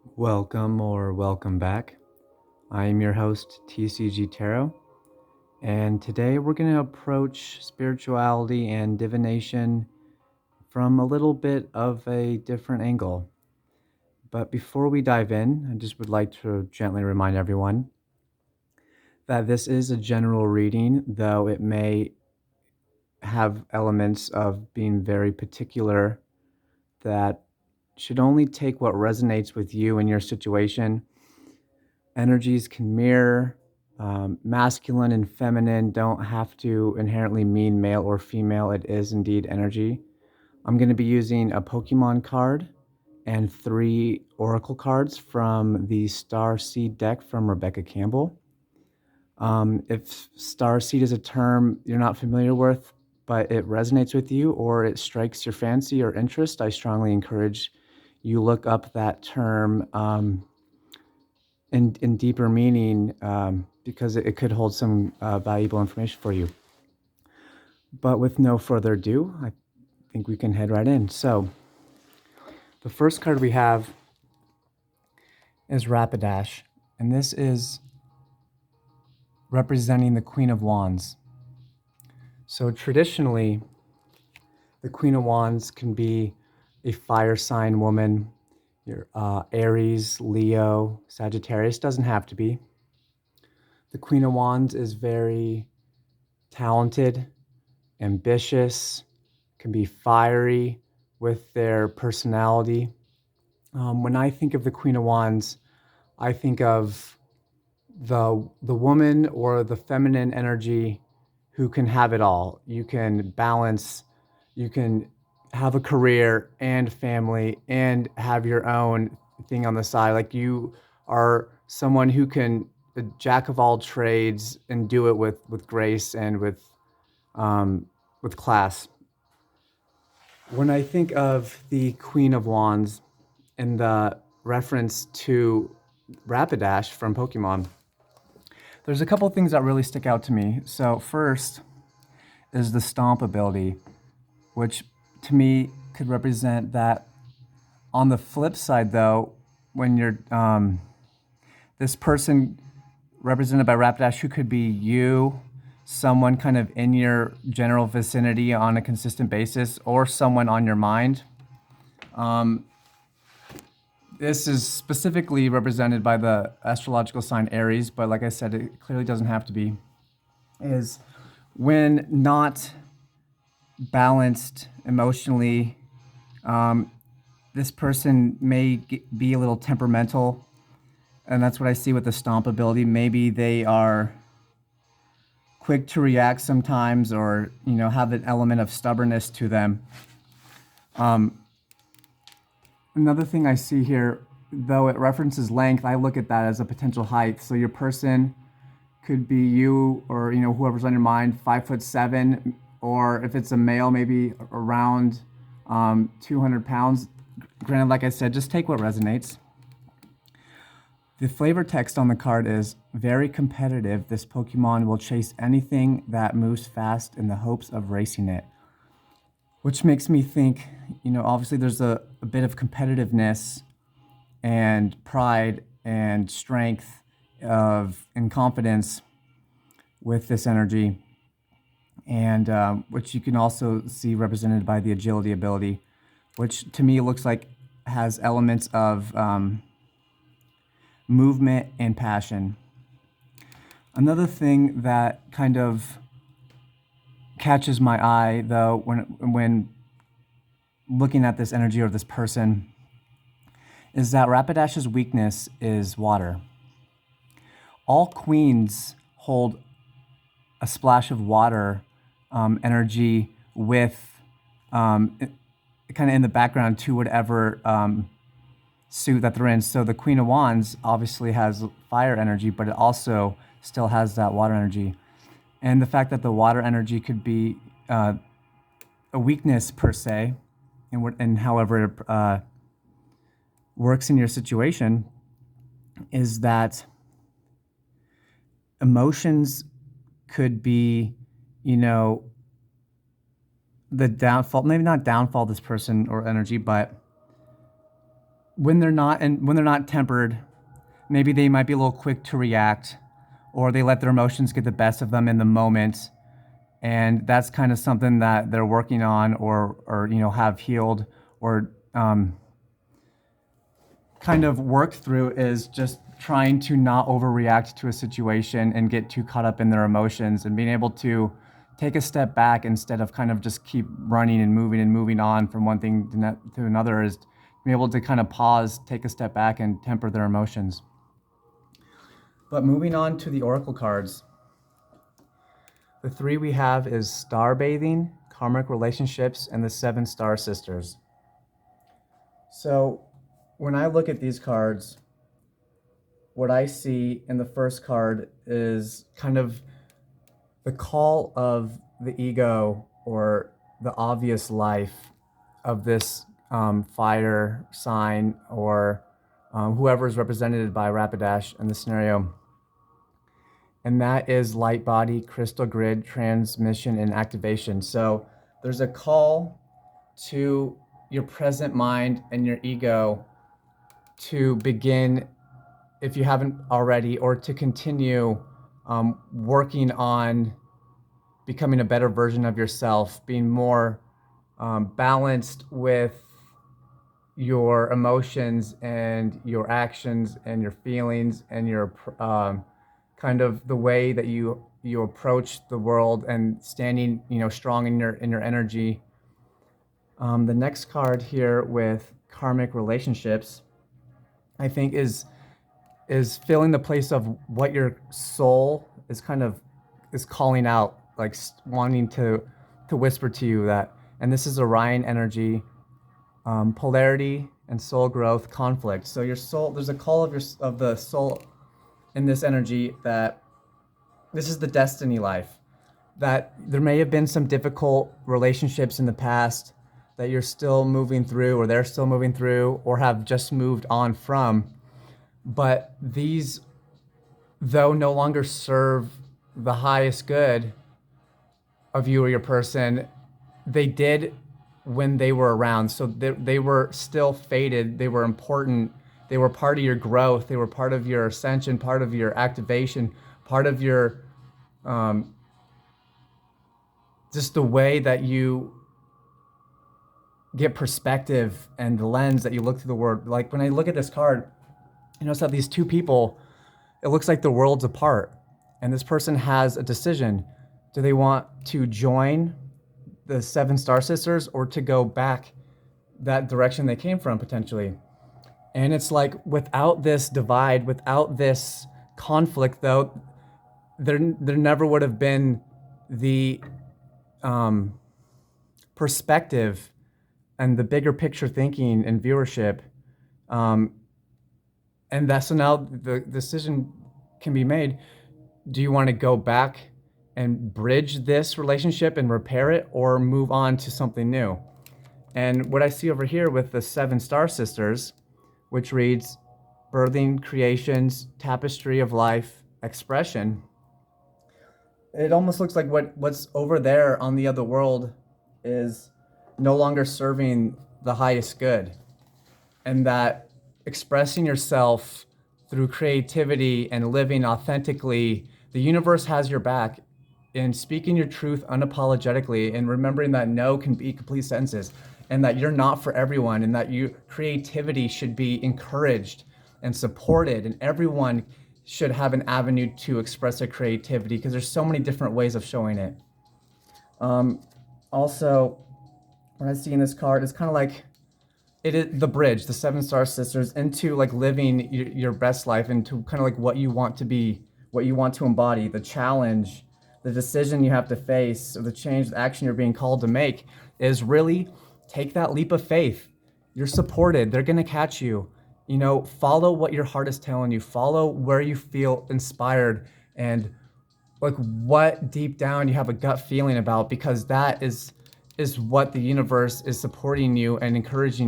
Welcome or welcome back. I am your host, TCG Tarot, and today we're going to approach spirituality and divination from a little bit of a different angle. But before we dive in, I just would like to gently remind everyone that this is a general reading, though it may have elements of being very particular that should only take what resonates with you and your situation. Energies can mirror. Masculine and feminine don't have to inherently mean male or female. It is indeed energy. I'm going to be using a Pokemon card and 3 Oracle cards from the Starseed deck from Rebecca Campbell. If Starseed is a term you're not familiar with, but it resonates with you or it strikes your fancy or interest, I strongly encourage you look up that term in deeper meaning, because it could hold some valuable information for you. But with no further ado, I think we can head right in. So the first card we have is Rapidash, and this is representing the Queen of Wands. So traditionally, the Queen of Wands can be a fire sign woman, your Aries, Leo, Sagittarius. Doesn't have to be. The Queen of Wands is very talented, ambitious, can be fiery with their personality. When I think of the Queen of Wands, I think of the woman or the feminine energy who can have it all. You can balance, you can have a career and family and have your own thing on the side. Like you are someone who can a jack of all trades and do it with grace and with class. When I think of the Queen of Wands and the reference to Rapidash from Pokemon, there's a couple of things that really stick out to me. So first is the stomp ability, which to me could represent that. On the flip side, though, when you're this person represented by Rapidash, who could be you, someone kind of in your general vicinity on a consistent basis, or someone on your mind. This is specifically represented by the astrological sign Aries, but like I said, it clearly doesn't have to be. Is when not balanced emotionally, this person may be a little temperamental, and that's what I see with the stomp ability. Maybe they are quick to react sometimes, or have an element of stubbornness to them. Another thing I see here, though it references length, I look at that as a potential height. So your person could be you, or whoever's on your mind, 5'7", or if it's a male, maybe around 200 pounds. Granted, like I said, just take what resonates. The flavor text on the card is very competitive. This Pokemon will chase anything that moves fast in the hopes of racing it. Which makes me think, obviously there's a bit of competitiveness and pride and strength and confidence with this energy, and which you can also see represented by the agility ability, which to me looks like has elements of movement and passion. Another thing that kind of catches my eye, though, when looking at this energy or this person, is that Rapidash's weakness is water. All queens hold a splash of water energy with kind of in the background to whatever suit that they're in. So the Queen of Wands obviously has fire energy, but it also still has that water energy. And the fact that the water energy could be a weakness per se, and however it works in your situation, is that emotions could be, the downfall, maybe not downfall this person or energy, but when they're not tempered, maybe they might be a little quick to react, or they let their emotions get the best of them in the moment. And that's kind of something that they're working on, or have healed, or kind of work through, is just trying to not overreact to a situation and get too caught up in their emotions, and being able to take a step back instead of kind of just keep running and moving on from one thing to another, is being able to kind of pause, take a step back, and temper their emotions. But moving on to the oracle cards, the three we have is Star Bathing, Karmic Relationships, and the 7 Star Sisters. So when I look at these cards, what I see in the first card is kind of the call of the ego, or the obvious life of this fire sign, or whoever is represented by Rapidash in the scenario. And that is light body, crystal grid, transmission, and activation. So there's a call to your present mind and your ego to begin, if you haven't already, or to continue working on becoming a better version of yourself, being more balanced with your emotions and your actions and your feelings and your kind of the way that you approach the world, and standing strong in your energy. The next card here with Karmic Relationships, I think is filling the place of what your soul is calling out, like wanting to whisper to you that. And this is Orion energy, polarity and soul growth, conflict. So your soul, there's a call of the soul in this energy, that this is the destiny life, that there may have been some difficult relationships in the past that you're still moving through, or they're still moving through, or have just moved on from. But these, though no longer serve the highest good of you or your person, they did when they were around. So they were still fated. They were important. They were part of your growth. They were part of your ascension, part of your activation, part of your just the way that you get perspective and the lens that you look through the world. Like when I look at this card, you notice that these two people, it looks like the world's apart, and this person has a decision. Do they want to join the 7 Star Sisters, or to go back that direction they came from potentially? And it's like, without this divide, without this conflict, though, there never would have been the perspective and the bigger picture thinking and viewership. And that's, so now the decision can be made. Do you want to go back and bridge this relationship and repair it, or move on to something new? And what I see over here with the 7 Star Sisters, which reads birthing, creations, tapestry of life, expression. It almost looks like what's over there on the other world is no longer serving the highest good, and that expressing yourself through creativity and living authentically, the universe has your back in speaking your truth unapologetically, and remembering that no can be complete sentences, and that you're not for everyone, and that creativity should be encouraged and supported, and everyone should have an avenue to express their creativity, because there's so many different ways of showing it. Also, what I see in this card is kind of like, it is the bridge, the 7 Star Sisters, into like living your best life, into kind of like what you want to be, what you want to embody, the challenge, the decision you have to face, or the change, the action you're being called to make, is really take that leap of faith. You're supported. They're going to catch you. Follow what your heart is telling you. Follow where you feel inspired, and like what deep down you have a gut feeling about, because that is what the universe is supporting you and encouraging